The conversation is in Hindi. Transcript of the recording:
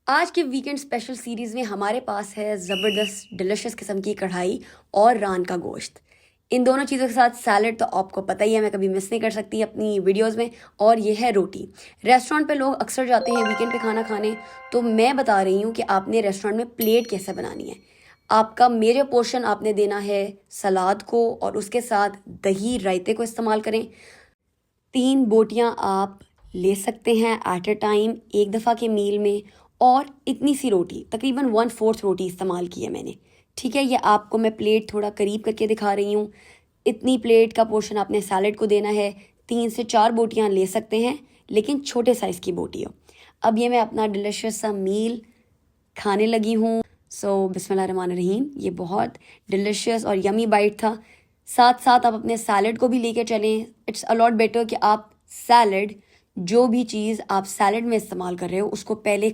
आज के वीकेंड स्पेशल सीरीज़ में हमारे पास है ज़बरदस्त डिलिशियस किस्म की कढ़ाई और रान का गोश्त। इन दोनों चीज़ों के साथ सैलड तो आपको पता ही है, मैं कभी मिस नहीं कर सकती अपनी वीडियोस में। और ये है रोटी। रेस्टोरेंट पे लोग अक्सर जाते हैं वीकेंड पे खाना खाने, तो मैं बता रही हूँ कि आपने रेस्टोरेंट में प्लेट कैसे बनानी है। आपका मेजर पोर्शन आपने देना है सलाद को, और उसके साथ दही रायते को इस्तेमाल करें। 3 बोटियां आप ले सकते हैं एट अ टाइम एक दफ़ा के मील में। और इतनी सी रोटी, तकरीबन 1/4 रोटी इस्तेमाल की है मैंने। ठीक है, ये आपको मैं प्लेट थोड़ा करीब करके दिखा रही हूँ। इतनी प्लेट का पोर्शन आपने सैलड को देना है। 3 से 4 बोटियां ले सकते हैं, लेकिन छोटे साइज़ की बोटी हो। अब ये मैं अपना डिलिशियस सा मील खाने लगी हूँ। बिस्मिल्लाहिर्रहमानिर्रहीम। ये बहुत डिलिशियस और यमी बाइट था। साथ साथ आप अपने सैलड को भी लेके चलें। इट्स अलॉट बेटर कि आप सैलड, जो भी चीज़ आप सैलड में इस्तेमाल कर रहे हो, उसको पहले खा